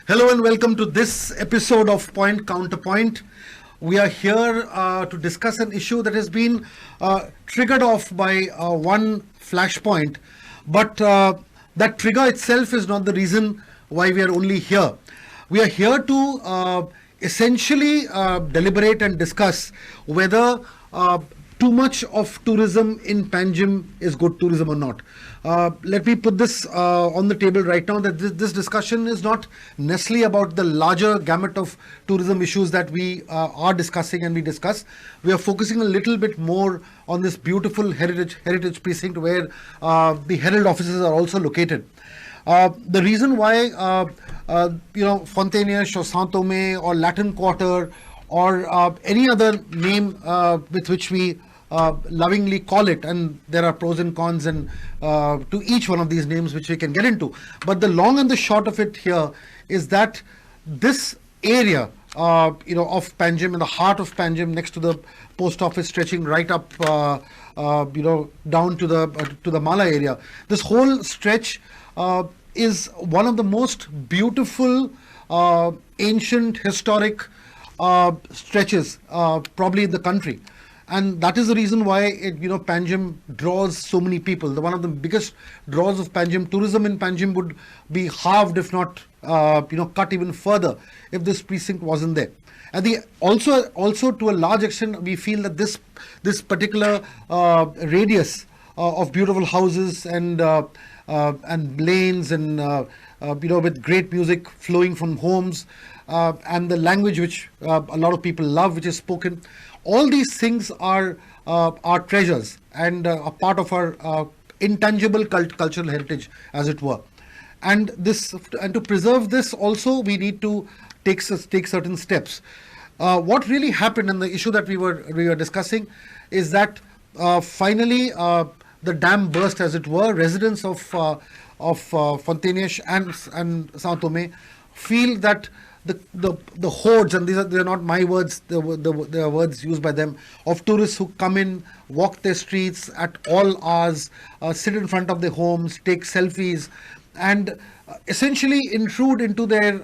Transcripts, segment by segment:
Hello and welcome to this episode of Point-Counterpoint. We are here to discuss an issue that has been triggered off by one flashpoint, but that trigger itself is not the reason why we are only here. We are here to essentially deliberate and discuss whether too much of tourism in Panjim is good tourism or not. Let me put this on the table right now, that this discussion is not necessarily about the larger gamut of tourism issues that we are discussing and we discuss. We are focusing a little bit more on this beautiful heritage precinct where the Herald offices are also located. The reason why, Fontainebleau or Saint-Thomé or Latin Quarter or any other name with which we lovingly call it, and there are pros and cons and to each one of these names which we can get into. But the long and the short of it here is that this area, of Panjim, in the heart of Panjim, next to the post office, stretching right up, down to the Mala area. This whole stretch is one of the most beautiful, ancient, historic stretches probably in the country. And that is the reason why Panjim draws so many people. One of the biggest draws of Panjim, tourism in Panjim would be halved, if not cut even further, if this precinct wasn't there. And also to a large extent, we feel that this particular radius of beautiful houses and lanes and with great music flowing from homes and the language which a lot of people love, which is spoken. All these things are treasures and a part of our intangible cultural heritage, as it were. And to preserve this also, we need to take certain steps. What really happened, and the issue that we were discussing, is that finally the dam burst, as it were. Residents of Fontainebleau and Saint-Thomé feel that the hordes, and these are not my words, they are words used by them, of tourists who come in, walk their streets at all hours, sit in front of their homes, take selfies, and essentially intrude into their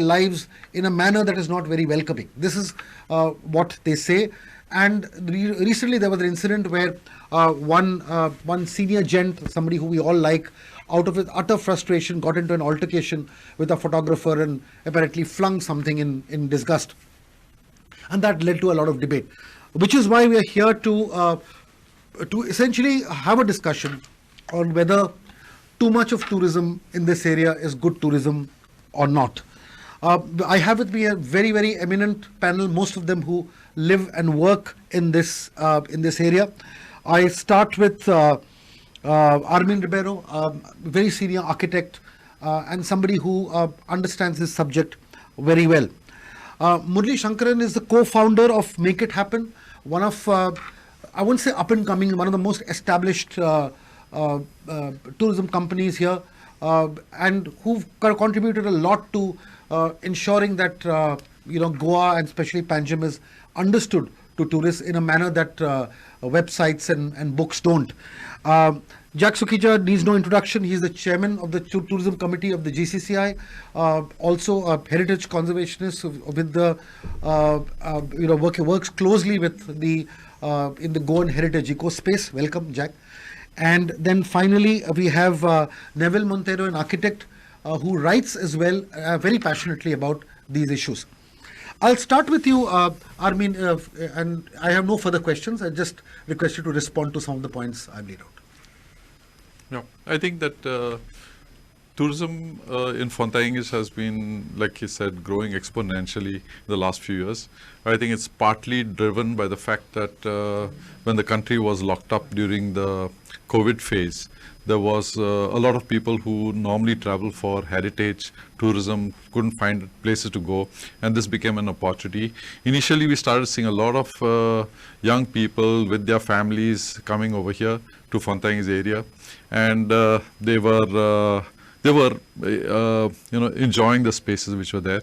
lives in a manner that is not very welcoming. This is what they say. And recently there was an incident where one senior gent, somebody who we all like, out of his utter frustration, got into an altercation with a photographer and apparently flung something in disgust. And that led to a lot of debate, which is why we are here to essentially have a discussion on whether too much of tourism in this area is good tourism or not. I have with me a very, very eminent panel, most of them who live and work in this area. I start with Armin Ribeiro, very senior architect and somebody who understands this subject very well. Murli Shankaran is the co-founder of Make It Happen, one of, I won't say up and coming, one of the most established tourism companies here, and who've contributed a lot to ensuring that Goa and especially Panjim is understood to tourists in a manner that websites and books don't. Jack Sukija needs no introduction. He's the chairman of the tourism committee of the GCCI, also a heritage conservationist with the works closely with the in the Goan heritage eco space. Welcome, Jack. And then finally we have Neville Montero, an architect who writes as well very passionately about these issues. I'll start with you, Armin, and I have no further questions. I just request you to respond to some of the points I've laid out. Yeah, I think that tourism in Fontainebleau has been, like you said, growing exponentially in the last few years. I think it's partly driven by the fact that when the country was locked up during the COVID phase, there was a lot of people who normally travel for heritage tourism, couldn't find places to go, and this became an opportunity. Initially, we started seeing a lot of young people with their families coming over here to Fontainebleau area, and they were enjoying the spaces which were there.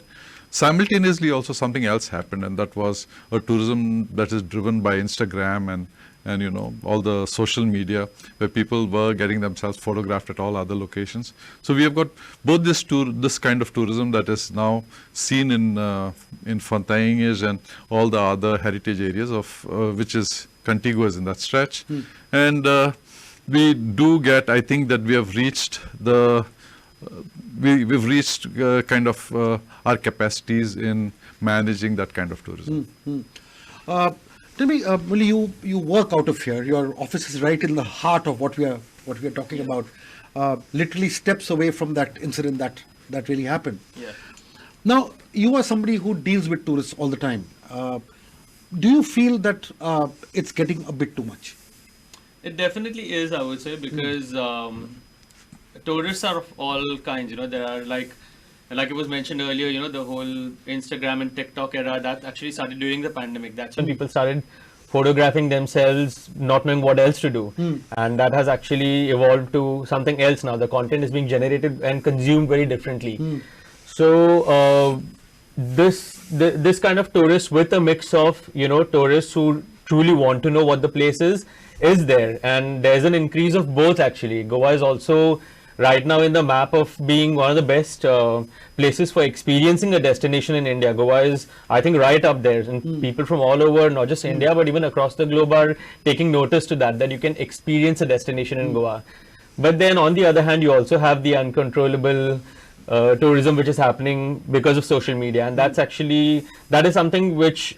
Simultaneously, also something else happened, and that was a tourism that is driven by Instagram and all the social media where people were getting themselves photographed at all other locations. So we have got both this kind of tourism that is now seen in Fontainhas and all the other heritage areas of which is contiguous in that stretch. And we do get, I think that we have reached we've reached our capacities in managing that kind of tourism. Tell me, Muli, you work out of here. Your office is right in the heart of what we are talking about. Literally steps away from that incident that really happened. Yeah. Now, you are somebody who deals with tourists all the time. Do you feel that it's getting a bit too much? It definitely is, I would say, because tourists are of all kinds. There are like it was mentioned earlier, the whole Instagram and TikTok era that actually started during the pandemic. That's when people started photographing themselves, not knowing what else to do. And that has actually evolved to something else now. The content is being generated and consumed very differently. So this kind of tourists with a mix of, tourists who truly want to know what the place is there. And there's an increase of both actually. Goa is also right now in the map of being one of the best places for experiencing a destination in India. Goa is, I think, right up there, and people from all over, not just India, but even across the globe are taking notice to that you can experience a destination in Goa. But then on the other hand, you also have the uncontrollable tourism which is happening because of social media, and that is something which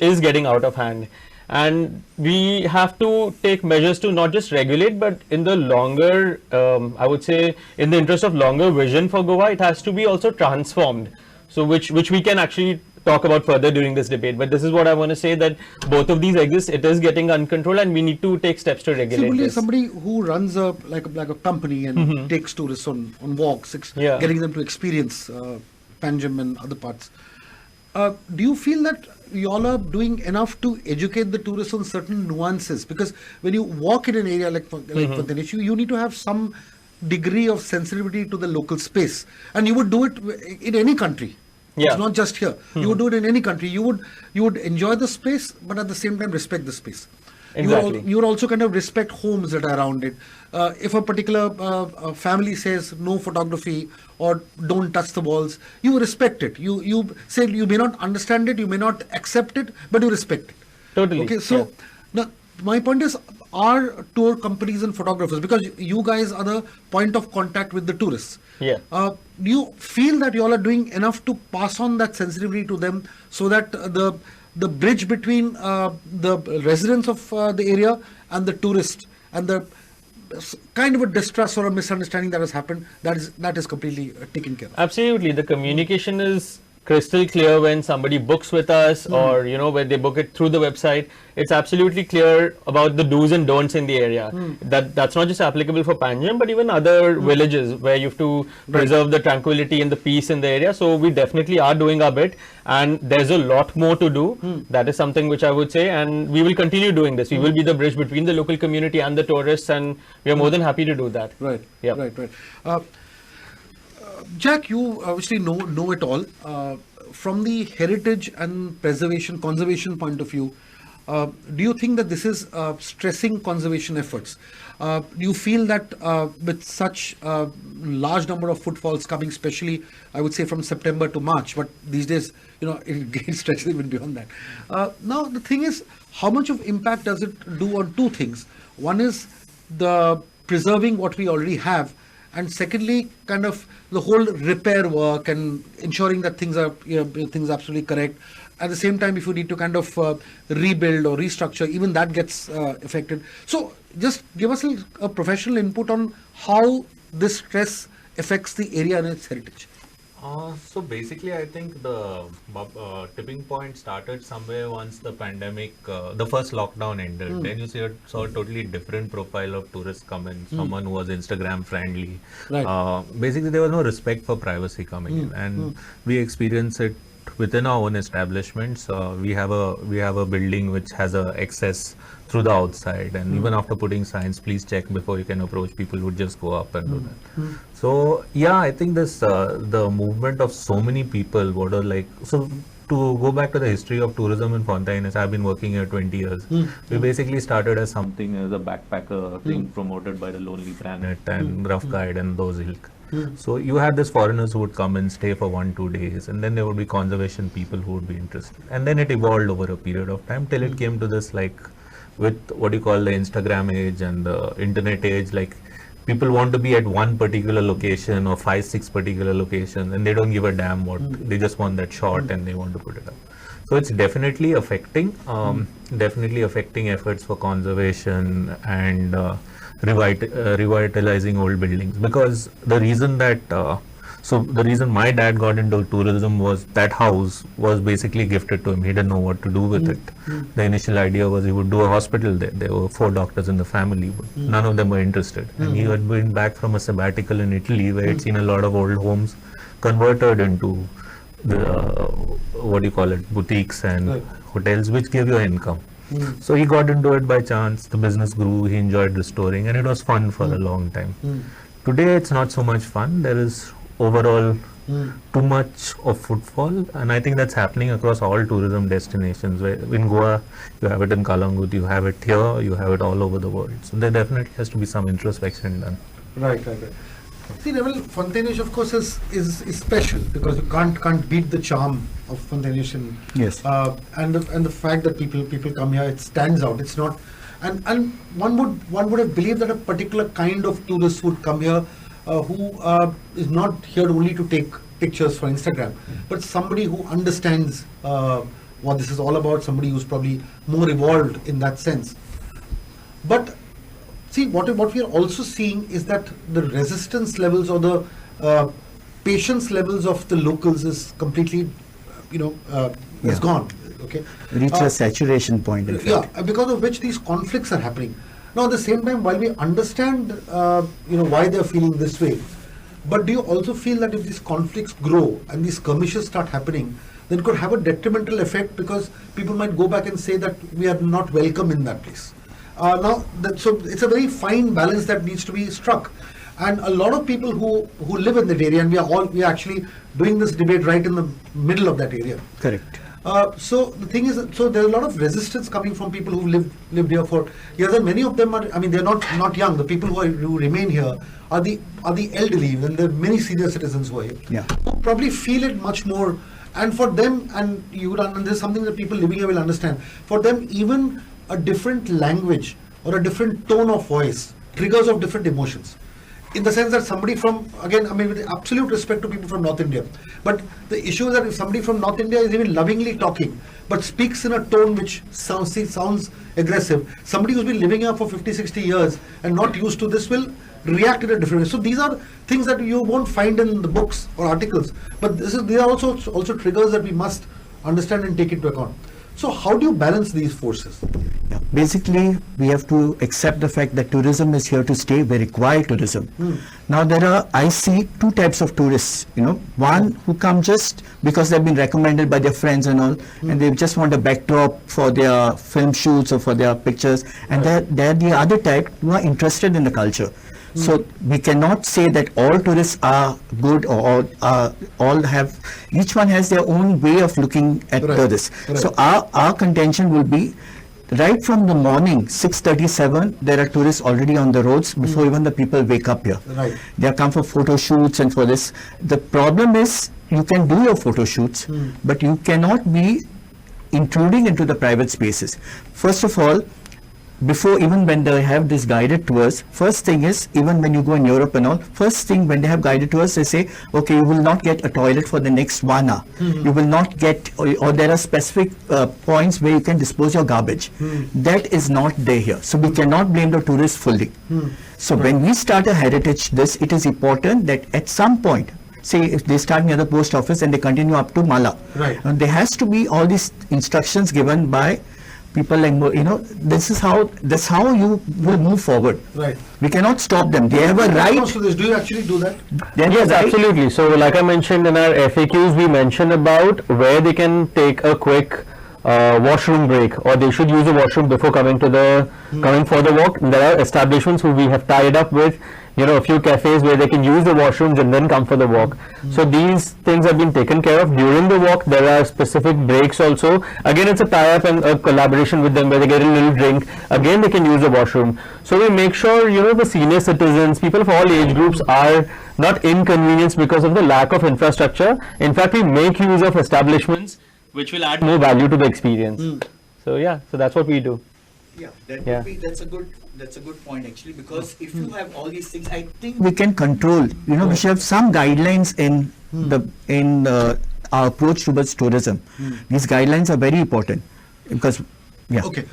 is getting out of hand. And we have to take measures to not just regulate, but in the longer, I would say, in the interest of longer vision for Goa, it has to be also transformed. So which we can actually talk about further during this debate. But this is what I want to say, that both of these exist. It is getting uncontrolled, and we need to take steps to regulate this. Somebody who runs a company and takes tourists on walks, getting them to experience Panjim and other parts. Do you feel that you all are doing enough to educate the tourists on certain nuances? Because when you walk in an area like Fontainhas, you need to have some degree of sensitivity to the local space, and you would do it in any country. Yeah. It's not just here. You would do it in any country. You would enjoy the space, but at the same time respect the space. Exactly. You would also kind of respect homes that are around it. If a particular family says no photography or don't touch the walls, you respect it. You say you may not understand it, you may not accept it, but you respect it. Totally. Okay, so now my point is, our tour companies and photographers, because you guys are the point of contact with the tourists. Yeah. Do you feel that you all are doing enough to pass on that sensitivity to them, so that the bridge between the residents of the area and the tourist, and the kind of a distrust or a misunderstanding that has happened, that is completely taken care of? Absolutely. The communication is crystal clear when somebody books with us, or when they book it through the website. It's absolutely clear about the do's and don'ts in the area. That's not just applicable for Panjim, but even other villages where you have to preserve the tranquility and the peace in the area. So we definitely are doing our bit, and there's a lot more to do. That is something which I would say, and we will continue doing this. We will be the bridge between the local community and the tourists, and we are more than happy to do that. Right. Yeah. Right. Jack, you obviously know it all. From the heritage and conservation point of view, do you think that this is stressing conservation efforts? Do you feel that with such large number of footfalls coming, especially I would say from September to March, but these days, it stretches even beyond that. Now the thing is, how much of impact does it do on two things? One is the preserving what we already have, and secondly, kind of the whole repair work and ensuring that things are absolutely correct. At the same time, if you need to kind of rebuild or restructure, even that gets affected. So just give us a professional input on how this stress affects the area and its heritage. So basically, I think the tipping point started somewhere once the pandemic, the first lockdown ended. Then you saw a totally different profile of tourists come in, someone who was Instagram friendly. Right. Basically, there was no respect for privacy coming in, and we experience it within our own establishments. We have a building which has a access through the outside, and even after putting signs, please check before you can approach, people would just go up and do that. So yeah, I think this the movement of so many people, to go back to the history of tourism in Fontaines, I've been working here 20 years. We basically started as something as a backpacker thing promoted by the Lonely Planet and Rough Guide and those ilk. So you had these foreigners who would come and stay for 1-2 days, and then there would be conservation people who would be interested. And then it evolved over a period of time till it came to this, like, with what you call the Instagram age and the internet age, like people want to be at one particular location or 5-6 particular locations, and they don't give a damn what, they just want that shot and they want to put it up. So it's definitely affecting efforts for conservation and revitalizing old buildings, because the reason that the reason my dad got into tourism was that house was basically gifted to him. He didn't know what to do with it. The initial idea was he would do a hospital there. There were 4 doctors in the family, but none of them were interested. And he had been back from a sabbatical in Italy where he'd seen a lot of old homes converted into the boutiques and hotels, which give you income. So he got into it by chance. The business grew. He enjoyed restoring, and it was fun for a long time. Today, it's not so much fun. There is overall too much of footfall, and I think that's happening across all tourism destinations. Where in Goa, you have it in Kalangut, you have it here, you have it all over the world. So there definitely has to be some introspection done. Right. See, Neville, Fontainebleau, of course, is special because you can't beat the charm of Fontainebleau. Yes. And the fact that people come here, it stands out. It's not, and one would have believed that a particular kind of tourist would come here, who is not here only to take pictures for Instagram, but somebody who understands what this is all about. Somebody who's probably more evolved in that sense. But see, what we are also seeing is that the resistance levels or the patience levels of the locals is completely, is gone. Okay, Reach a saturation point. In fact. Yeah, because of which these conflicts are happening. Now, at the same time, while we understand, why they are feeling this way, but do you also feel that if these conflicts grow and these skirmishes start happening, then it could have a detrimental effect because people might go back and say that we are not welcome in that place. So it's a very fine balance that needs to be struck, and a lot of people who live in that area, and we are actually doing this debate right in the middle of that area. Correct. So the thing is, so there's a lot of resistance coming from people who lived here for years, and many of them are. I mean, they're not young. The people who remain here are the elderly, and there are many senior citizens who are here. Yeah. Who probably feel it much more, and for them, and this is something that people living here will understand. For them, even a different language or a different tone of voice triggers of different emotions. In the sense that somebody from, again, I mean, with absolute respect to people from North India, but the issue is that if somebody from North India is even lovingly talking, but speaks in a tone which sounds aggressive, somebody who's been living here for 50-60 years and not used to this will react in a different way. So these are things that you won't find in the books or articles, but these are also triggers that we must understand and take into account. So how do you balance these forces? Yeah. Basically, we have to accept the fact that tourism is here to stay. We require tourism. Now, I see 2 types of tourists. One who come just because they've been recommended by their friends and all, and they just want a backdrop for their film shoots or for their pictures. And they're the other type who are interested in the culture. So we cannot say that all tourists are good or all have, each one has their own way of looking at tourists. Right. So our contention will be right from the morning, 6:37, there are tourists already on the roads before even the people wake up here. Right. They come for photo shoots and for this. The problem is you can do your photo shoots, but you cannot be intruding into the private spaces. First of all, before even when they have this guided tours, first thing is, even when you go in Europe and all, first thing when they have guided tours, they say, okay, you will not get a toilet for the next 1 hour. You will not get, or there are specific points where you can dispose your garbage. That is not there here. So we cannot blame the tourists fully. So when we start a heritage, it is important that at some point, say if they start near the post office and they continue up to Mala, there has to be all these instructions given by people like, this is how you will move forward. Right. We cannot stop them. They have a right. So do you actually do that? Yes, absolutely. So like I mentioned in our FAQs, we mentioned about where they can take a quick washroom break, or they should use a washroom before coming for the walk. There are establishments who we have tied up with a few cafes where they can use the washrooms and then come for the walk. So these things have been taken care of during the walk. There are specific breaks also. Again, it's a tie-up and a collaboration with them where they get a little drink. Again, they can use the washroom. So we make sure, the senior citizens, people of all age groups are not inconvenienced because of the lack of infrastructure. In fact, we make use of establishments which will add more value to the experience. So yeah, so that's what we do. Yeah, Yeah. that's a good point actually, because if you have all these things, I think we can control. We should have some guidelines in our approach towards tourism. These guidelines are very important because Okay.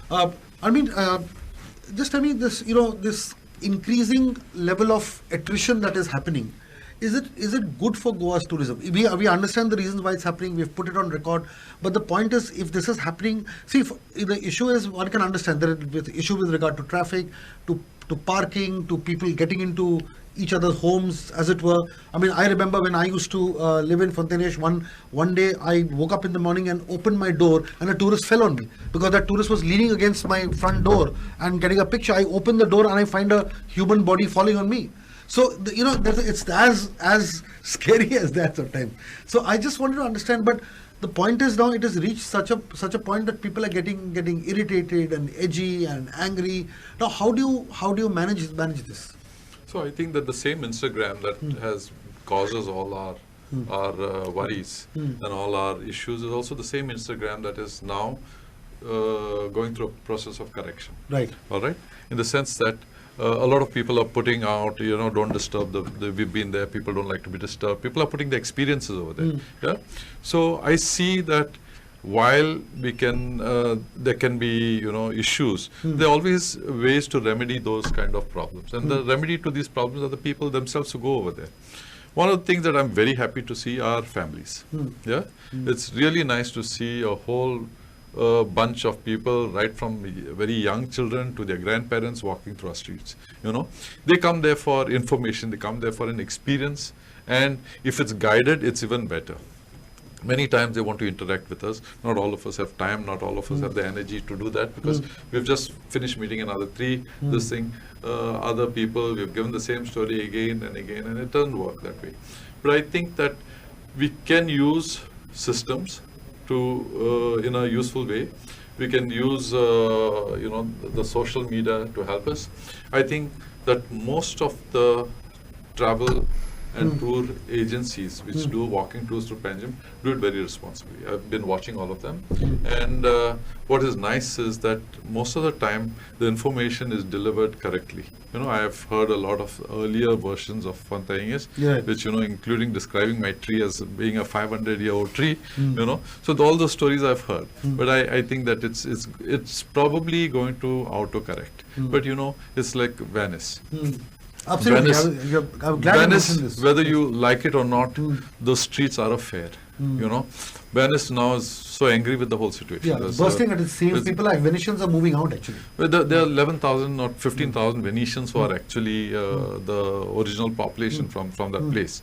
Just tell me this. This increasing level of attrition that is happening. Is it good for Goa's tourism? We understand the reasons why it's happening. We've put it on record. But the point is, if this is happening, the issue is, one can understand there is issue with regard to traffic, to parking, to people getting into each other's homes, as it were. I remember when I used to live in Fontainebleau, one day I woke up in the morning and opened my door and a tourist fell on me because that tourist was leaning against my front door and getting a picture. I open the door and I find a human body falling on me. So, it's as scary as that sometimes. So I just wanted to understand, but the point is now it has reached such a point that people are getting irritated and edgy and angry. Now, how do you manage this? So I think that the same Instagram that has causes all our worries and all our issues is also the same Instagram that is now going through a process of correction. Right. All right. In the sense that a lot of people are putting out, don't disturb we've been there, people don't like to be disturbed. People are putting the experiences over there. Yeah. So I see that while there can be, issues, there are always ways to remedy those kind of problems. And the remedy to these problems are the people themselves who go over there. One of the things that I'm very happy to see are families. Yeah. It's really nice to see a whole bunch of people, right from very young children to their grandparents, walking through our streets. They come there for information, they come there for an experience, and if it's guided, it's even better. Many times they want to interact with us. Not all of us have time, not all of us have the energy to do that, because we've just finished meeting another three, other people, we've given the same story again and again, and it doesn't work that way. But I think that we can use systems to in a useful way. We can use the social media to help us. I think that most of the travel and tour agencies which do walking tours through Panjim do it very responsibly. I've been watching all of them, and what is nice is that most of the time the information is delivered correctly. I have heard a lot of earlier versions of Fontainebleau, which including describing my tree as being a 500-year-old tree. So all those stories I've heard, but I think that it's probably going to autocorrect. But it's like Venice. Absolutely. I'm glad you mentioned this. Whether you like it or not, those streets are a fair. Venice now is so angry with the whole situation. Yeah, bursting at its seams. People like Venetians are moving out actually. There are 11,000 or 15,000 Venetians who are actually the original population from that place.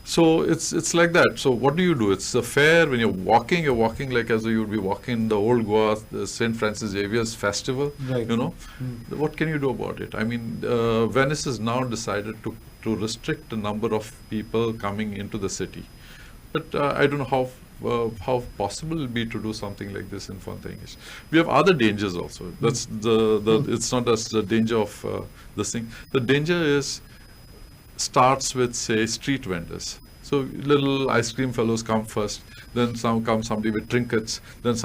So it's like that. So what do you do? It's a fair. When you're walking like as though you would be walking the old Goa, the St. Francis Xavier's festival. Right. What can you do about it? Venice has now decided to restrict the number of people coming into the city. But I don't know how possible it will be to do something like this in Fontainebleau. We have other dangers also. That's it's not just the danger of this thing. The danger starts with, say, street vendors. So little ice cream fellows come first, then comes somebody with trinkets, then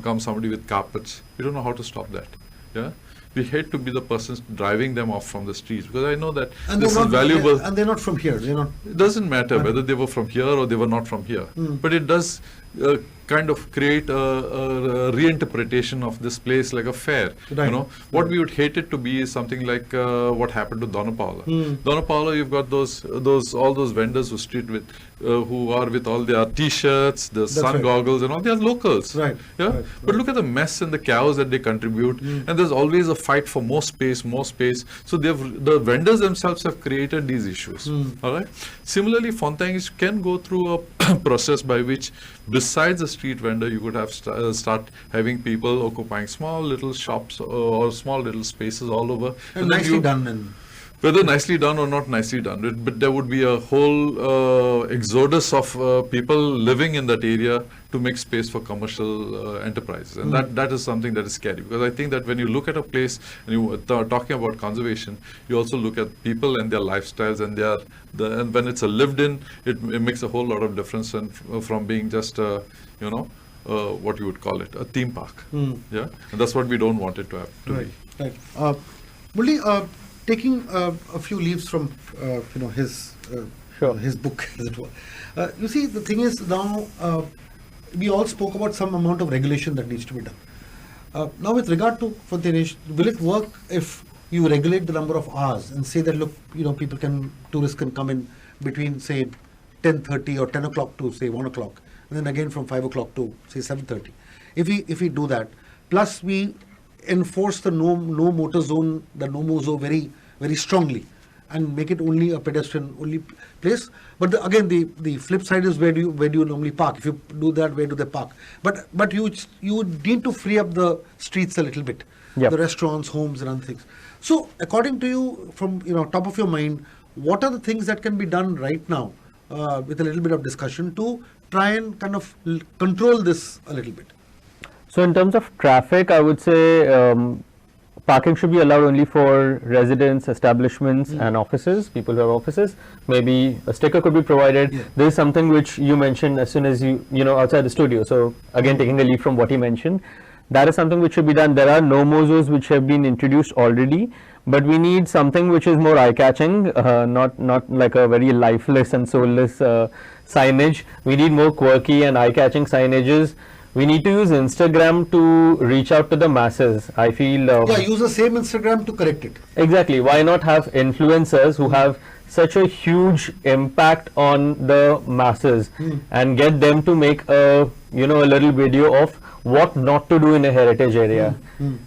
comes somebody with carpets. We don't know how to stop that. Yeah. We hate to be the persons driving them off from the streets, because I know that this is valuable. And they're not from here. It doesn't matter whether they were from here or they were not from here. But it does kind of create a reinterpretation of this place like a fair. Right. What we would hate it to be is something like what happened to Dona Paula. Dona Paula, you've got all those vendors who are with all their t-shirts, the sun goggles and all. They are locals. Right. Yeah. Right. But look at the mess and the chaos that they contribute. And there's always a fight for more space. So the vendors themselves have created these issues. All right. Similarly, Fontainebleau can go through a process by which, besides a street vendor, you could have start having people occupying small little shops or small little spaces all over. And nicely done. Whether nicely done or not nicely done, but there would be a whole exodus of people living in that area to make space for commercial enterprises, and that is something that is scary, because I think that when you look at a place and you are talking about conservation, you also look at people and their lifestyles, and and when it's a lived in, it makes a whole lot of difference, and from being just what you would call it, a theme park. Yeah, and that's what we don't want it to have to be. Right. Murli, taking a few leaves from his Sure. his book, as it were. You see, the thing is now we all spoke about some amount of regulation that needs to be done. Now, with regard to Fontainage, will it work if you regulate the number of hours and say that, look, tourists can come in between, say, 10:30 or 10 o'clock to, say, 1 o'clock, and then again from 5 o'clock to, say, 7:30. If we do that, plus we enforce the no motor zone, the no mo zone very, very strongly, and make it only a pedestrian only place. But again, the flip side is where do you normally park? If you do that, where do they park? But you need to free up the streets a little bit, Yep. the restaurants, homes, and other things. So, according to you, from top of your mind, what are the things that can be done right now, with a little bit of discussion, to try and kind of control this a little bit? So in terms of traffic, I would say parking should be allowed only for residents, establishments and offices, people who have offices. Maybe a sticker could be provided. Yeah. There is something which you mentioned as soon as you outside the studio. So again, taking a lead from what he mentioned, that is something which should be done. There are no mozos which have been introduced already, but we need something which is more eye-catching, not like a very lifeless and soulless signage. We need more quirky and eye-catching signages. We need to use Instagram to reach out to the masses. I feel Use the same Instagram to correct it. exactly. Why not have influencers who have such a huge impact on the masses and get them to make a little video of what not to do in a heritage area.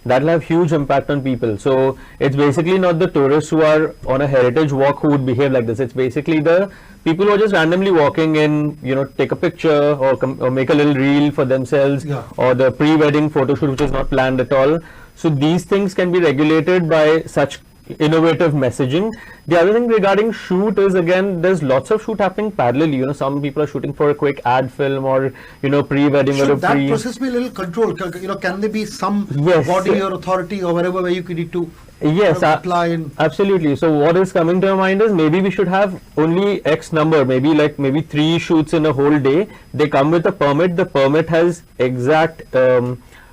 That will have huge impact on people. So it's basically not the tourists who are on a heritage walk who would behave like this. It's basically the people who are just randomly walking in, take a picture or make a little reel for themselves, or the pre-wedding photo shoot which is not planned at all. So these things can be regulated by such innovative messaging. The other thing regarding shoot is, again, there's lots of shoot happening parallelly. Some people are shooting for a quick ad film or pre-wedding or Should a that pre. process be a little controlled? Can there be some Yes. body or authority or wherever where you could need to Yes, apply and absolutely. So what is coming to your mind is maybe we should have only X number, maybe 3 shoots in a whole day. They come with a permit. The permit has exact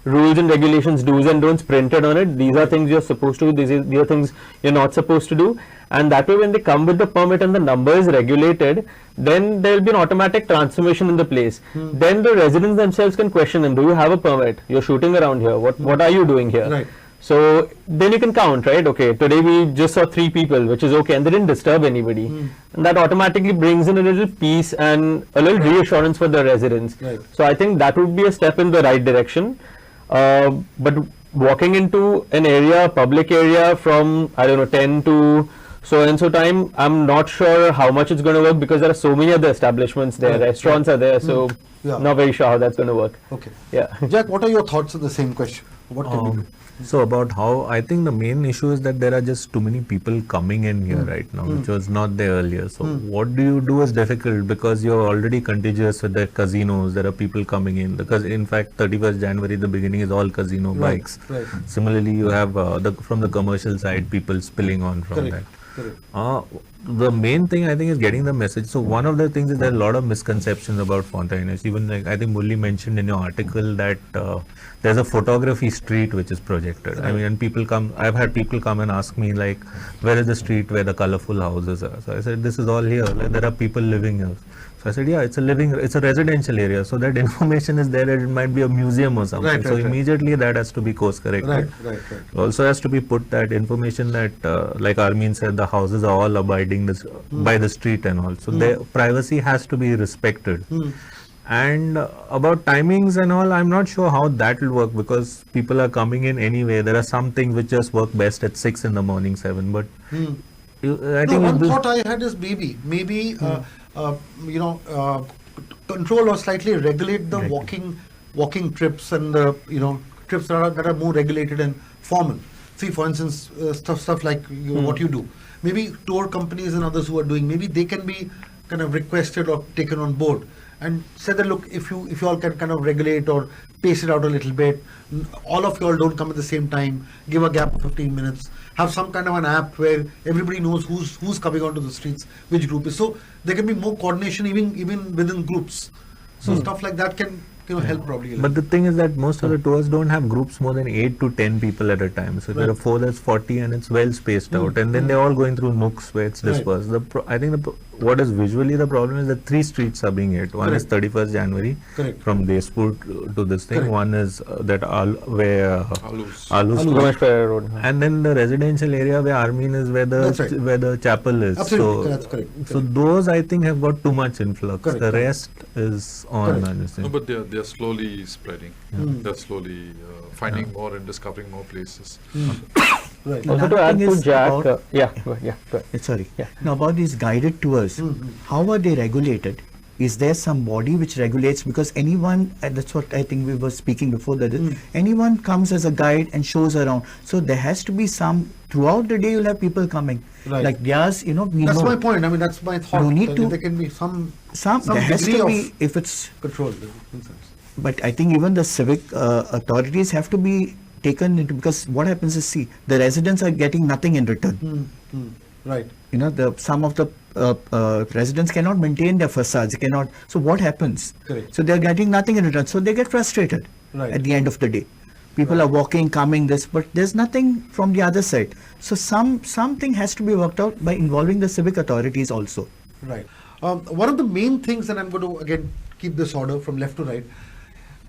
rules and regulations, do's and don'ts printed on it. These are things you're supposed to do. These are things you're not supposed to do. And that way, when they come with the permit and the number is regulated, then there will be an automatic transformation in the place. Then the residents themselves can question them. Do you have a permit? You're shooting around here. What are you doing here? Right. So then you can count, right? Okay, today we just saw 3 people, which is okay, and they didn't disturb anybody. And that automatically brings in a little peace and a little reassurance for the residents. Right. So I think that would be a step in the right direction. But walking into an area, public area, from 10 to so and so time, I'm not sure how much it's going to work, because there are so many other establishments there, Right. restaurants are there, so not very sure how that's going to work. Okay. Yeah. Jack, what are your thoughts on the same question? What can we do? So about how, I think the main issue is that there are just too many people coming in here right now, which was not there earlier. So what do you do is difficult, because you're already contiguous with the casinos. There are people coming in. Because in fact, 31st January, the beginning is all casino bikes. Right. Similarly, you have from the commercial side, people spilling on from Correct. that. Correct. The main thing I think is getting the message. So one of the things is there are a lot of misconceptions about Fontainebleau. Even like I think Murli mentioned in your article that there's a photography street which is projected. Right. I mean, and people come. I've had people come and ask me like, where is the street where the colorful houses are? So I said, this is all here. Like, there are people living here. So I said, yeah, it's a residential area. So that information is there. It might be a museum or something. Right, so right. immediately that has to be course corrected. Right. Also has to be put that information that, like Armin said, the houses are all abiding by the street and all. So their privacy has to be respected. And about timings and all, I'm not sure how that will work, because people are coming in anyway. There are some things which just work best at 6 in the morning, 7. But I think One thought I had is maybe control or slightly regulate the walking trips and the trips that are more regulated and formal. see, for instance, stuff like what you do. Maybe tour companies and others who are doing, maybe they can be kind of requested or taken on board and say that, look, if you all can kind of regulate or pace it out a little bit, all of you all don't come at the same time, give a gap of 15 minutes, have some kind of an app where everybody knows who's coming onto the streets, which group is. So there can be more coordination even within groups. So stuff like that can help probably. But the thing is that most of the tours don't have groups more than 8 to 10 people at a time. So there are 4, that's 40, and it's well spaced out. And then they're all going through nooks where it's dispersed. I think what is visually the problem is that 3 streets are being hit. One is 31st January from Despur to this thing. One is that where Ramesh Pereira Road. and then the residential area where Armin is, where the chapel is. Absolutely, So that's correct. so those I think have got too much influx. Correct. The rest is on. I just No, think. but they're slowly spreading. They're slowly finding more and discovering more places. Right. Also Another to add thing to is Jack, about- go ahead. Sorry. Yeah. Now about these guided tours, how are they regulated? Is there some body which regulates? Because anyone, and that's what I think we were speaking before, that anyone comes as a guide and shows around. So there has to be some, throughout the day you'll have people coming. Right. Like Vyas, we That's know. my point. I mean, that's my thought. You need that to- there can be some There has degree to of be, if it's, control. In sense. but I think even the civic authorities have to be taken into, because what happens is, see, the residents are getting nothing in return. Right. Some of the residents cannot maintain their facades, they cannot. So what happens? Correct. So they're getting nothing in return. So they get frustrated Right. at the end of the day. People are walking, coming, this, but there's nothing from the other side. So something has to be worked out by involving the civic authorities also. Right. One of the main things, and I'm going to again keep this order from left to right,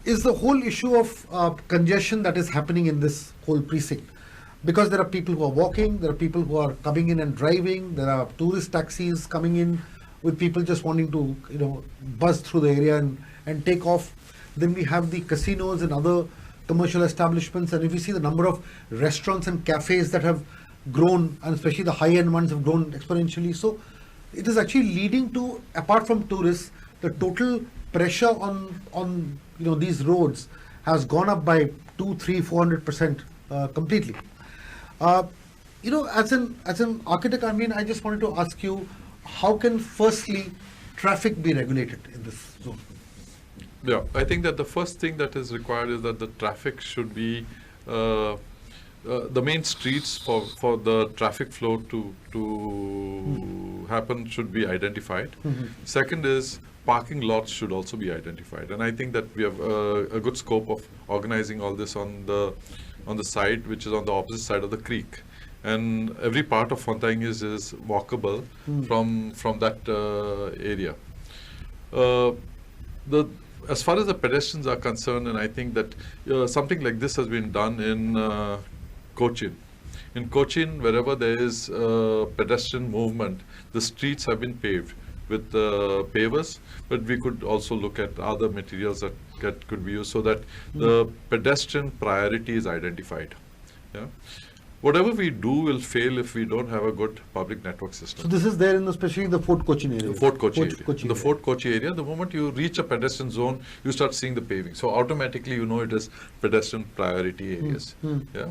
is the whole issue of congestion that is happening in this whole precinct. Because there are people who are walking, there are people who are coming in and driving, there are tourist taxis coming in with people just wanting to, buzz through the area and take off. Then we have the casinos and other commercial establishments, and if you see the number of restaurants and cafes that have grown, and especially the high-end ones have grown exponentially. So it is actually leading to, apart from tourists, the total pressure on these roads has gone up by 200, 300, 400% completely. As an architect, I mean, I just wanted to ask you, how can firstly traffic be regulated in this zone? Yeah, I think that the first thing that is required is that the traffic should be the main streets for the traffic flow to happen should be identified. Second is parking lots should also be identified, and I think that we have a good scope of organizing all this on the side which is on the opposite side of the creek, and every part of Fontaine is walkable from that area. As far as the pedestrians are concerned, and I think that something like this has been done in Cochin. In Cochin, wherever there is pedestrian movement, the streets have been paved with pavers, but we could also look at other materials that could be used so that the pedestrian priority is identified. Yeah. Whatever we do will fail if we don't have a good public network system. So this is there in especially the Fort Cochin area. Fort Kochi area. Kochi In the area. Fort Kochi area, the moment you reach a pedestrian zone, you start seeing the paving. So automatically you know it is pedestrian priority areas. Yeah.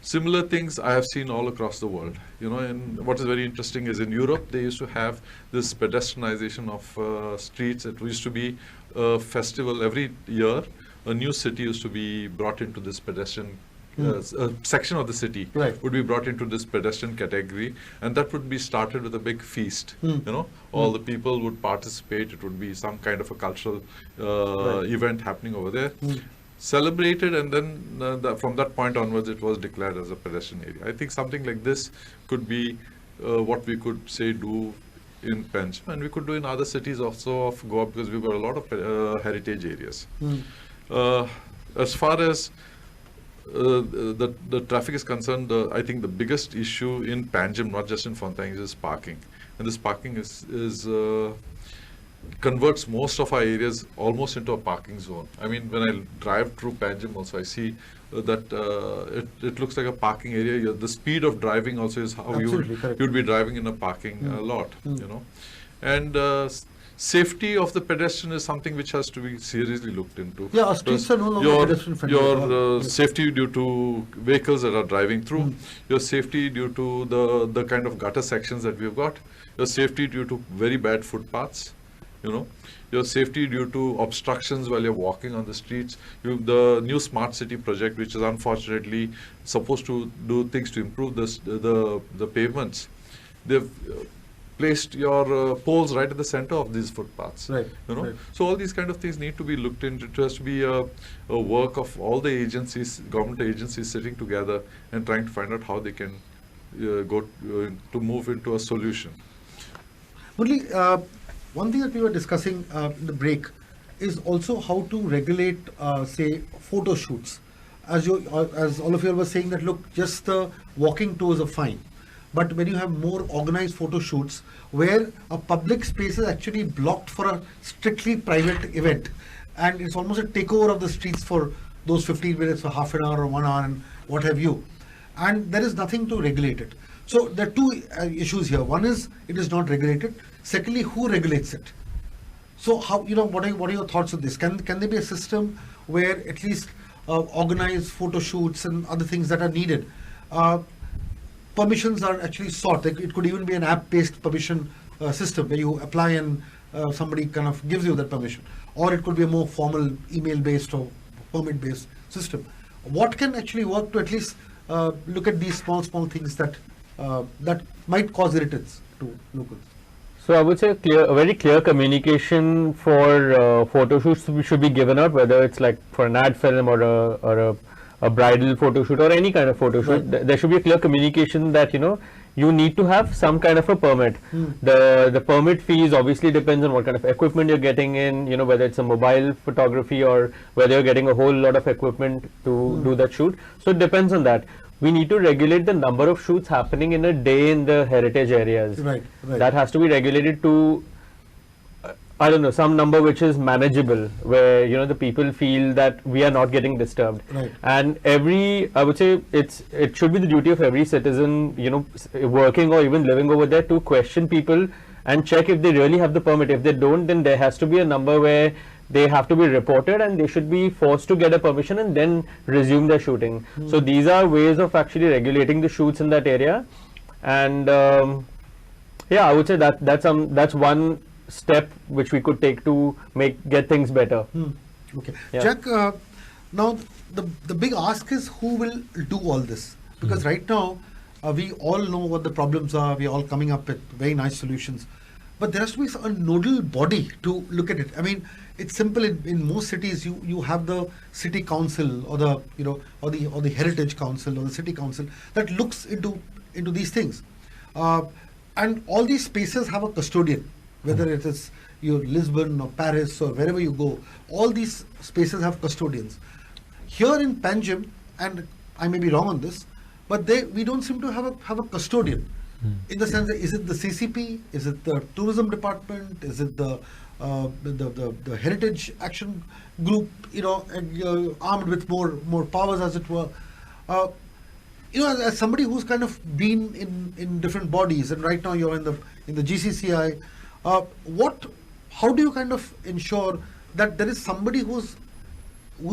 Similar things I have seen all across the world. And what is very interesting is in Europe, they used to have this pedestrianization of streets. It used to be a festival every year. A new city used to be brought into this pedestrian a section of the city would be brought into this pedestrian category, and that would be started with a big feast. All the people would participate. It would be some kind of a cultural event happening over there, celebrated, and then from that point onwards, it was declared as a pedestrian area. I think something like this could be what we could say do in Panjim, and we could do in other cities also of Goa, because we've got a lot of heritage areas. As far as the traffic is concerned, I think the biggest issue in Panjim, not just in Fontaine, is parking. And this parking is converts most of our areas almost into a parking zone. I mean, when I drive through Panjim also, I see that it looks like a parking area. The speed of driving also is how Absolutely, correct. you'd be driving in a parking lot, And safety of the pedestrian is something which has to be seriously looked into. Yeah, our streets are no longer your, pedestrian friendly. Your safety due to vehicles that are driving through, your safety due to the kind of gutter sections that we've got, your safety due to very bad footpaths, your safety due to obstructions while you're walking on the streets. The new smart city project, which is unfortunately supposed to do things to improve the pavements, they've placed your poles right at the center of these footpaths. Right. Right. So all these kind of things need to be looked into. It has to be a work of all the agencies, government agencies sitting together and trying to find out how they can to move into a solution. Only one thing that we were discussing in the break is also how to regulate, say, photo shoots. As all of you were saying that, look, just the walking tours are fine. But when you have more organized photo shoots where a public space is actually blocked for a strictly private event, and it's almost a takeover of the streets for those 15 minutes or half an hour or 1 hour and what have you, and there is nothing to regulate it. So there are two issues here. One is it is not regulated. Secondly, who regulates it? So how, what are your thoughts on this? Can there be a system where at least organized photo shoots and other things that are needed, permissions are actually sought? It could even be an app-based permission system where you apply and somebody kind of gives you that permission, or it could be a more formal email-based or permit-based system. What can actually work to at least look at these small things that might cause irritants to locals? So I would say a very clear communication for photo shoots should be given out, whether it's like for an ad film or a bridal photo shoot or any kind of photo shoot. Right. There should be a clear communication that you need to have some kind of a permit. The permit fees obviously depends on what kind of equipment you're getting in, whether it's a mobile photography or whether you're getting a whole lot of equipment to do that shoot. So it depends on that. We need to regulate the number of shoots happening in a day in the heritage areas. Right. That has to be regulated to, I don't know, some number which is manageable, where the people feel that we are not getting disturbed. Right. And I would say it should be the duty of every citizen, working or even living over there, to question people and check if they really have the permit. If they don't, then there has to be a number where they have to be reported and they should be forced to get a permission and then resume their shooting. So these are ways of actually regulating the shoots in that area. And I would say that's one step which we could take to get things better. Okay. Yeah. Jack, now the big ask is who will do all this? Because right now we all know what the problems are. We're all coming up with very nice solutions. But there has to be a nodal body to look at it. I mean, it's simple. In most cities, you have the city council or the heritage council or the city council that looks into these things, and all these spaces have a custodian. Whether it is your Lisbon or Paris or wherever you go, all these spaces have custodians. Here in Panjim, and I may be wrong on this, but we don't seem to have a custodian. In the sense that, is it the CCP? Is it the tourism department? Is it the heritage action group? Armed with more powers, as it were. As somebody who's kind of been in different bodies, and right now you're in the GCCI. How do you kind of ensure that there is somebody who's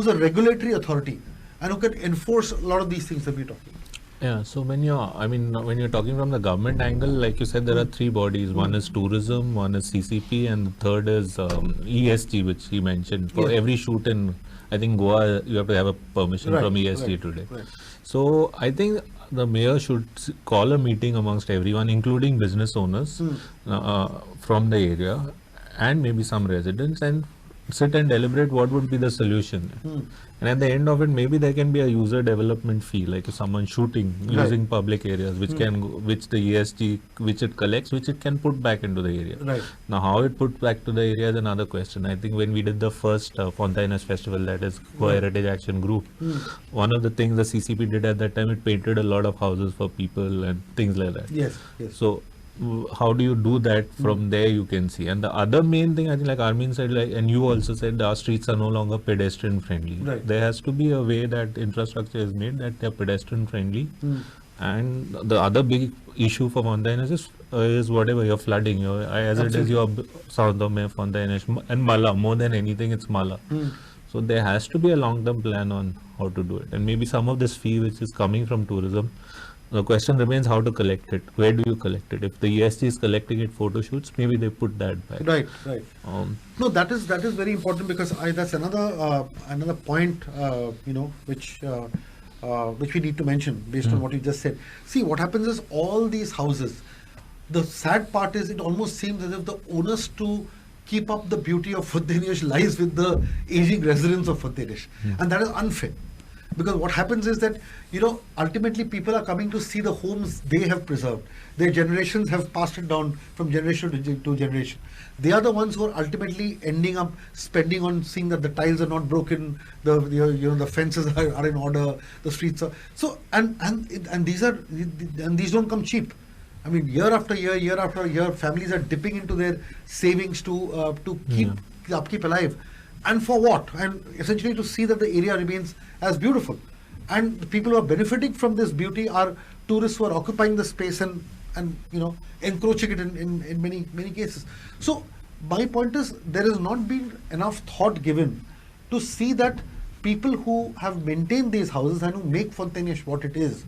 a regulatory authority and who can enforce a lot of these things that we're talking about? Yeah, so when you're talking from the government angle, like you said, there are three bodies. One is tourism, one is CCP, and the third is ESG, which he mentioned. For every shoot in, I think, Goa, you have to have a permission from ESG today. Right. So I think the mayor should call a meeting amongst everyone, including business owners from the area and maybe some residents, and sit and deliberate what would be the solution. And at the end of it, maybe there can be a user development fee, like if someone shooting using public areas, which which the ESG, which it collects, which it can put back into the area. Right. Now, how it put back to the area is another question. I think when we did the first Fontainhas Festival, that is Goa Heritage Action Group, one of the things the CCP did at that time, it painted a lot of houses for people and things like that. Yes. So how do you do that? From there you can see. And the other main thing, I think, like Armin said, and you also said, our streets are no longer pedestrian friendly. Right. There has to be a way that infrastructure is made that they're pedestrian friendly. And the other big issue for Fontainhas is is whatever you're flooding. As it is, your Saundame, Fontainish, and Mala. More than anything, it's Mala. So there has to be a long-term plan on how to do it, and maybe some of this fee which is coming from tourism. The question remains how to collect it. Where do you collect it? If the ESG is collecting it photo shoots, maybe they put that back. Right. No, that is very important, because that's another point, which we need to mention based on what you just said. See, what happens is all these houses, the sad part is it almost seems as if the onus to keep up the beauty of Fontainish lies with the aging residents of Fontainish, and that is unfair. Because what happens is that, ultimately people are coming to see the homes they have preserved. Their generations have passed it down from generation to generation. They are the ones who are ultimately ending up spending on seeing that the tiles are not broken, the fences are in order, the streets are so, and these don't come cheap. I mean, year after year, families are dipping into their savings to keep the upkeep alive. And for what? And essentially to see that the area remains as beautiful. And the people who are benefiting from this beauty are tourists who are occupying the space and encroaching it in many cases. So my point is, there has not been enough thought given to see that people who have maintained these houses and who make Fontainish what it is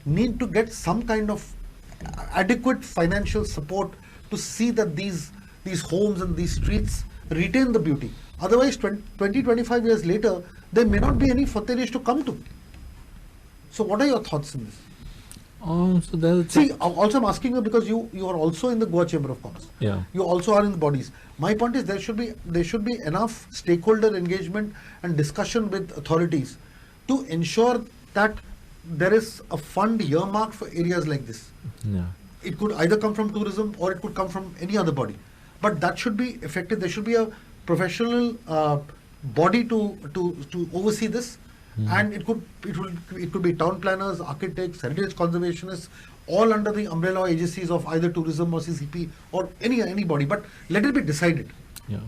need to get some kind of adequate financial support to see that these homes and these streets retain the beauty. Otherwise, 20-25 years later, there may not be any Fontainish to come to. So what are your thoughts on this? See, also I'm asking you because you are also in the Goa Chamber of Commerce. Yeah. You also are in the bodies. My point is there should be enough stakeholder engagement and discussion with authorities to ensure that there is a fund earmarked for areas like this. Yeah. It could either come from tourism or it could come from any other body. But that should be effective. There should be a professional body to oversee this, and it could be town planners, architects, heritage conservationists, all under the umbrella agencies of either tourism or CCP or anybody. But let it be decided. Yeah.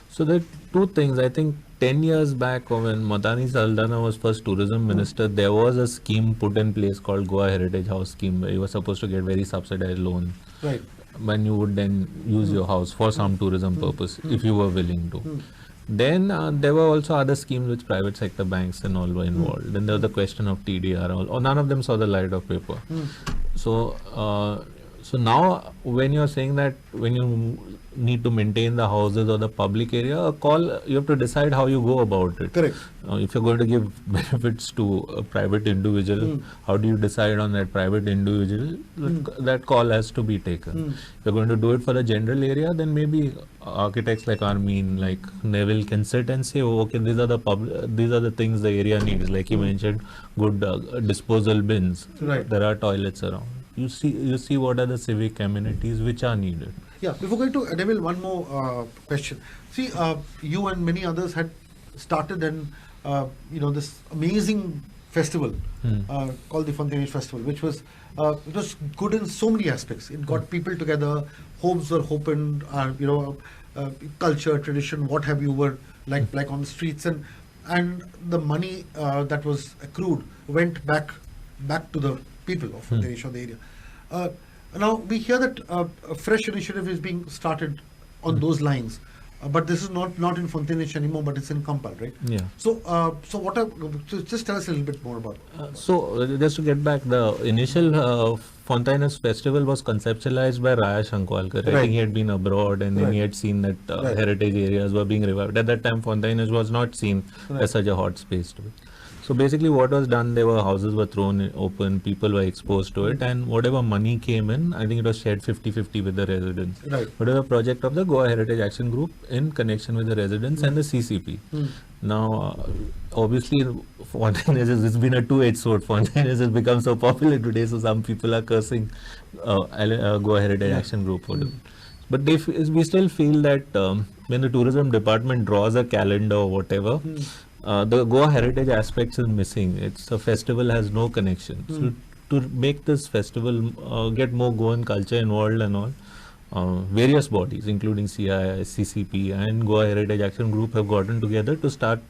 So there are two things. I think 10 years back, when Matani Saldana was first tourism minister, there was a scheme put in place called Goa Heritage House Scheme, where you were supposed to get very subsidized loan. Right. When you would then use your house for some tourism purpose, if you were willing to. Then there were also other schemes which private sector banks and all were involved. Then there was the question of TDR, or none of them saw the light of paper. So now when you're saying that when you need to maintain the houses or the public area, you have to decide how you go about it. Correct. If you're going to give benefits to a private individual, how do you decide on that private individual? That call has to be taken. If you're going to do it for the general area, then maybe architects like Armin, like Neville can sit and say, okay, these are the things the area needs. Like he mentioned, good disposal bins. Right. There are toilets around. You see what are the civic amenities which are needed. Yeah, before going to Neville, one more question. See, you and many others had started this amazing festival called the Fontainish Festival, which was it was good in so many aspects. It got people together, homes were opened, culture, tradition, what have you, were like on the streets, and the money that was accrued went back to the people of Fontainish or the area. Now we hear that a fresh initiative is being started on those lines, but this is not in Fontainish anymore, but it's in Kampal, right? Yeah. So just tell us a little bit more about it. So just to get back, the initial Fontainish festival was conceptualized by Raya Shankwalkar. I think he had been abroad and then he had seen that heritage areas were being revived. At that time, Fontainish was not seen as such a hot space to be. So basically what was done, houses were thrown open, people were exposed to it, and whatever money came in, I think it was shared 50-50 with the residents. Right. But it was a project of the Goa Heritage Action Group in connection with the residents and the CCP. Now, obviously, Fontainish it's been a two-edged sword. Fontainish has become so popular today, so some people are cursing Goa Heritage Action Group for it. But we still feel that when the tourism department draws a calendar or whatever, the Goa heritage aspects is missing. It's a festival has no connection. So to make this festival get more Goan culture involved and all, various bodies including CII, CCP and Goa Heritage Action Group have gotten together to start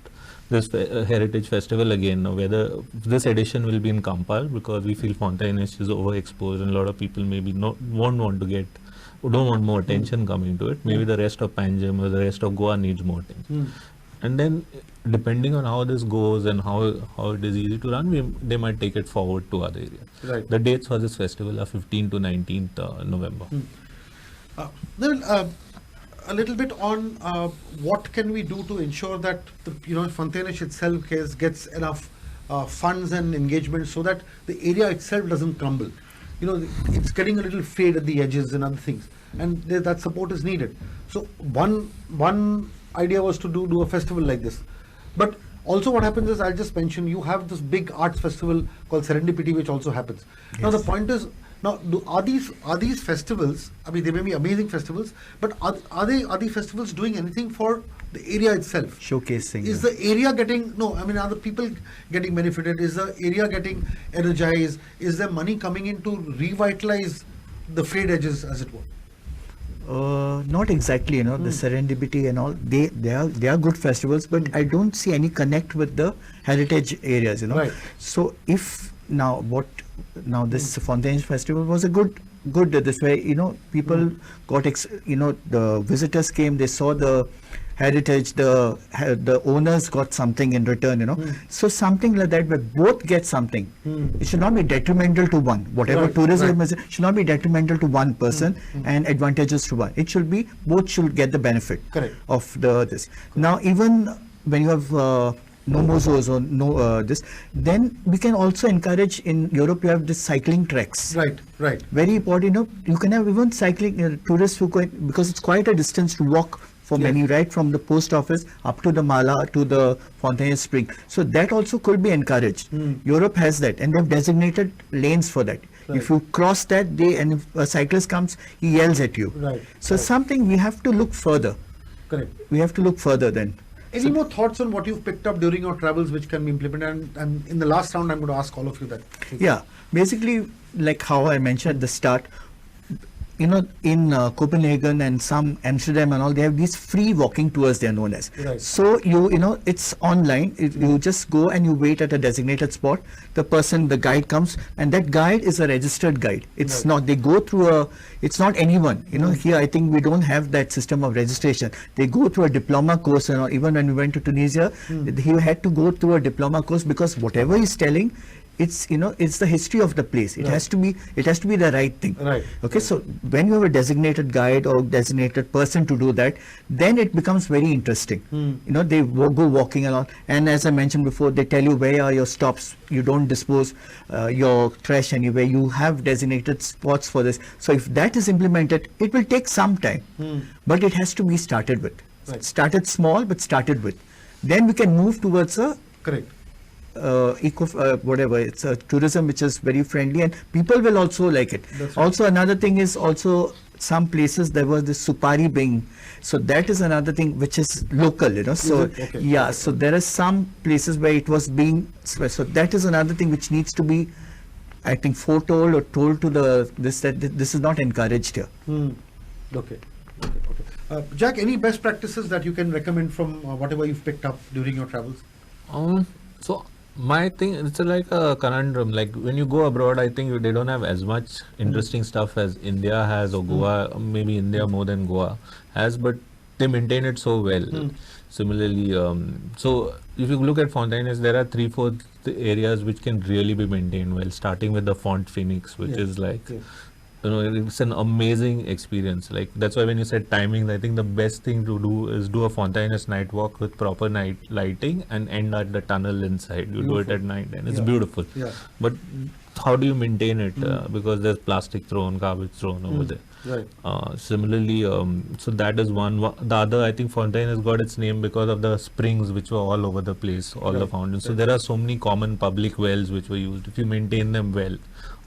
this heritage festival again, whether this edition will be in Kampal, because we feel Fontainebleau is overexposed and a lot of people maybe won't want to get, don't want more attention coming to it. Maybe the rest of Panjim or the rest of Goa needs more attention. And then depending on how this goes and how it is easy to run, they might take it forward to other areas. Right. The dates for this festival are 15th to 19th November. Then a little bit on what can we do to ensure that the Fontainebleau itself gets enough funds and engagement so that the area itself doesn't crumble. It's getting a little frayed at the edges and other things, and that support is needed. So one idea was to do a festival like this, but also what happens is, I'll just mention, you have this big arts festival called Serendipity, which also happens. Yes. Now the point is, are these festivals, I mean, they may be amazing festivals, but are these festivals doing anything for the area itself? Showcasing. Is the area getting, are the people getting benefited? Is the area getting energized? Is there money coming in to revitalize the frayed edges, as it were? Not exactly, the Serendipity and all, they are good festivals, but I don't see any connect with the heritage areas, Right. So if this Fontainebleau festival was a good this way, people got the visitors came, they saw the heritage, the owners got something in return, so something like that where both get something. It should not be detrimental to one. Whatever tourism is, should not be detrimental to one person and advantageous to one. It should be both should get the benefit of this. Now even when you have no more zoos or no this, then we can also encourage. In Europe you have this cycling treks. Right. Very important. You can have even cycling tourists who go, because it's quite a distance to walk for many, right, from the post office up to the Mala to the Fontainebleau Spring. So that also could be encouraged. Europe has that, and they've designated lanes for that. Right. If you cross that, and if a cyclist comes, he yells at you. Right. So something we have to look further. Correct. We have to look further then. Any more thoughts on what you've picked up during your travels which can be implemented? And in the last round, I'm going to ask all of you that. Yeah, basically, like how I mentioned at the start, in Copenhagen and some Amsterdam and all, they have these free walking tours, they are known as. Right. So it's online. You just go and you wait at a designated spot. The guide comes, and that guide is a registered guide. It's not, they go through it's not anyone. Here I think we don't have that system of registration. They go through a diploma course, and even when we went to Tunisia, he had to go through a diploma course, because whatever he's telling, it's the history of the place. It has to be the right thing. Right. Okay. So when you have a designated guide or designated person to do that, then it becomes very interesting. They go walking along, and as I mentioned before, they tell you where are your stops. You don't dispose your trash anywhere. You have designated spots for this. So if that is implemented, it will take some time, but it has to be started with. Right. Started small, but started with. Then we can move towards a Correct. It's a tourism which is very friendly, and people will also like it. That's right. Also another thing is also some places there was this supari being, so that is another thing which is local, so Okay. yeah, so there are some places where it was being, so that is another thing which needs to be, I think, foretold or told to that this is not encouraged here. Okay. Jack, any best practices that you can recommend from whatever you've picked up during your travels? So my thing, it's like a conundrum. Like when you go abroad, I think they don't have as much interesting stuff as India has, or Goa, maybe India more than Goa has, but they maintain it so well. Similarly, so if you look at Fontainebleau, there are 3-4 areas which can really be maintained well, starting with the Font Phoenix, which is like, it's an amazing experience. Like that's why when you said timing, I think the best thing to do is do a Fontainebleau night walk with proper night lighting and end at the tunnel inside. You do it at night, and it's beautiful. Yeah. But how do you maintain it? Because there's plastic thrown, garbage thrown over there. Right. Similarly, so that is one. The other, I think Fontainebleau has got its name because of the springs which were all over the place, all the fountains. So there are so many common public wells which were used. If you maintain them well,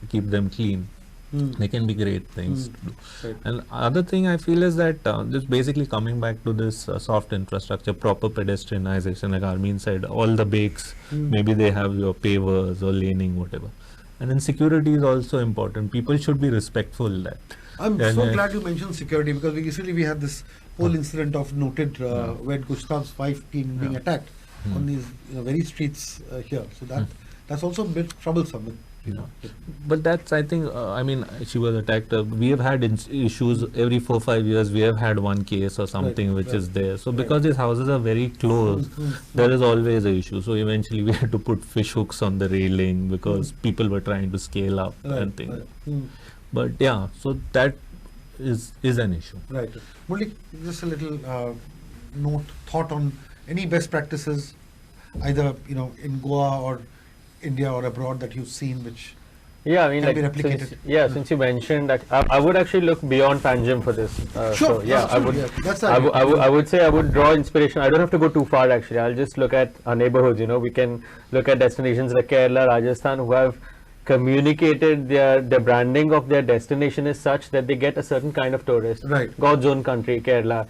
keep them clean, they can be great things to do. Right. And other thing I feel is that just basically coming back to this soft infrastructure, proper pedestrianization, like Armin said, all the bakes, maybe they have your pavers or laning, whatever. And then security is also important. People should be respectful that. I'm so glad you mentioned security, because recently we had this whole incident of noted when Gustav's wife being attacked. on these very streets here. So that's also a bit troublesome. But that's, I think, I mean, she was attacked. We have had issues every 4-5 years. We have had one case or something which is there. So because these houses are very close, there is always an issue. So eventually we had to put fish hooks on the railing because people were trying to scale up and things. But yeah, so that is an issue. Right. Murli, just a little thought on any best practices, either in Goa or India or abroad that you've seen, which Yeah, I mean, can be like, replicated. since you mentioned that, I would actually look beyond Panjim for this. Sure. So, yeah, I would. Absolutely, yeah. That's the I idea. would say I would draw inspiration. I don't have to go too far actually. I'll just look at our neighborhoods. We can look at destinations like Kerala, Rajasthan, who have communicated their branding of their destination is such that they get a certain kind of tourist. Right. God's own country, Kerala.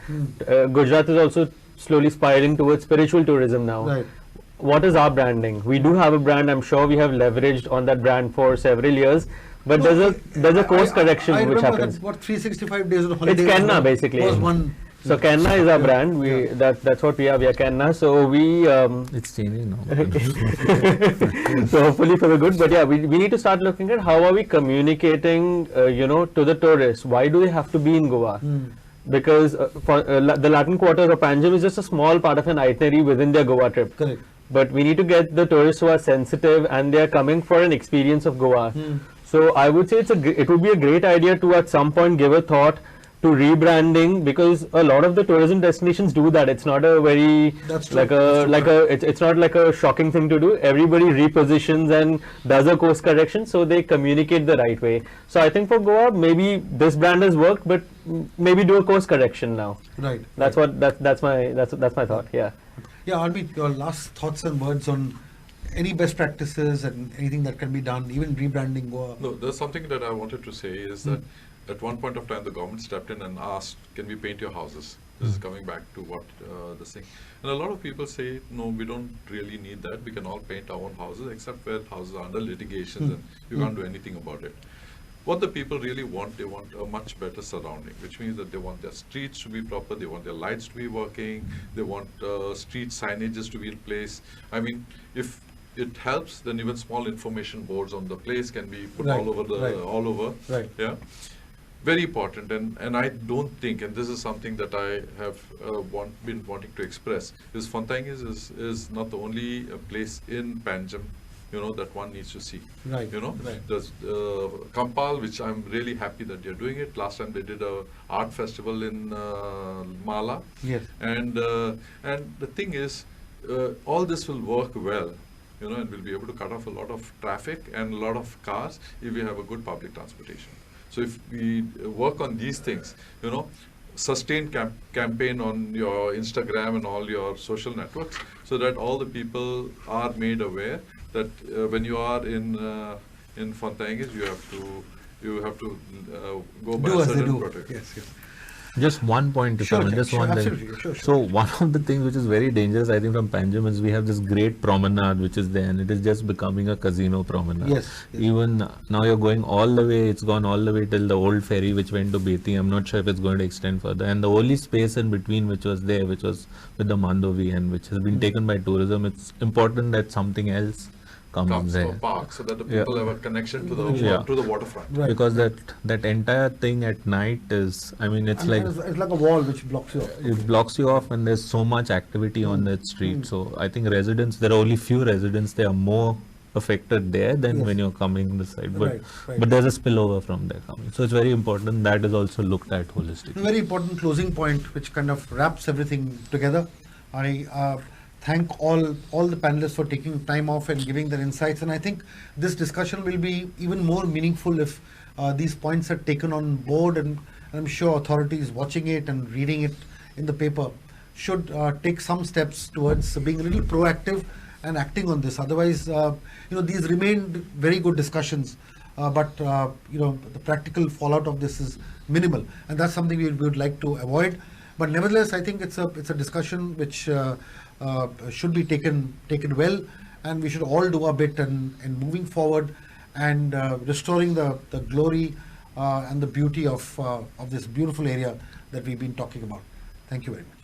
Gujarat is also slowly spiraling towards spiritual tourism now. Right. What is our branding? We do have a brand. I'm sure we have leveraged on that brand for several years. But there's a course correction I which remember happens. That, 365 days of holidays. It's Kenna basically. Was one. So Kenna is our brand. That's what we are. We are Kenna. So we. It's changing now. So hopefully for the good. But yeah, we need to start looking at how are we communicating, to the tourists. Why do they have to be in Goa? Because the Latin Quarter or Panjim is just a small part of an itinerary within their Goa trip. Correct. But we need to get the tourists who are sensitive and they are coming for an experience of Goa. So I would say it would be a great idea to at some point give a thought to rebranding, because a lot of the tourism destinations do that. It's not a very That's true. it's not like a shocking thing to do. Everybody repositions and does a course correction, so they communicate the right way. So I think for Goa, maybe this brand has worked, but maybe do a course correction now. Right. That's my thought. Yeah. Yeah, Armi, your last thoughts and words on any best practices and anything that can be done, even rebranding Goa. No, there's something that I wanted to say is that at one point of time the government stepped in and asked, can we paint your houses? This is coming back to what this thing. And a lot of people say, no, we don't really need that. We can all paint our own houses, except where houses are under litigation and you can't do anything about it. What the people really want, they want a much better surrounding, which means that they want their streets to be proper, they want their lights to be working, they want street signages to be in place. I mean, if it helps, then even small information boards on the place can be put all over. Right. Yeah. Very important, and I don't think, and this is something that I have been wanting to express, is Fontaine is not the only place in Panjim, that one needs to see. Right. There's Kampal, which I'm really happy that they're doing it. Last time they did a art festival in Mala. Yes. And the thing is, all this will work well, and we'll be able to cut off a lot of traffic and a lot of cars if we have a good public transportation. So if we work on these things, sustained campaign on your Instagram and all your social networks, so that all the people are made aware that when you are in Fontaine, you have to go by Do a as they certain do. protocol. Yes. Just one point to Sure, come in, Jack, just sure, one thing. absolutely, sure. So one of the things which is very dangerous, I think, from Panjim is we have this great promenade which is there, and it is just becoming a casino promenade. Yes. Even now you're going all the way, it's gone all the way till the old ferry which went to Beti. I'm not sure if it's going to extend further. And the only space in between which was there, which was with the Mandovi and which has been taken by tourism, it's important that something else comes To a there. park, so that the people have a connection to the waterfront. Right. Because that entire thing at night is, I mean, it's like it's like a wall which blocks you off. it blocks you off, and there's so much activity on that street. So I think there are only few residents, they are more affected there than when you're coming this side. But Right. there's a spillover from there coming. So it's very important that is also looked at holistically. A very important closing point which kind of wraps everything together. I thank all the panelists for taking time off and giving their insights, and I think this discussion will be even more meaningful if these points are taken on board, and I'm sure authorities watching it and reading it in the paper should take some steps towards being a little proactive and acting on this. Otherwise, these remain very good discussions, but the practical fallout of this is minimal, and that's something we would like to avoid. But nevertheless, I think it's a discussion which should be taken well, and we should all do our bit in moving forward and restoring the glory and the beauty of this beautiful area that we've been talking about. Thank you very much.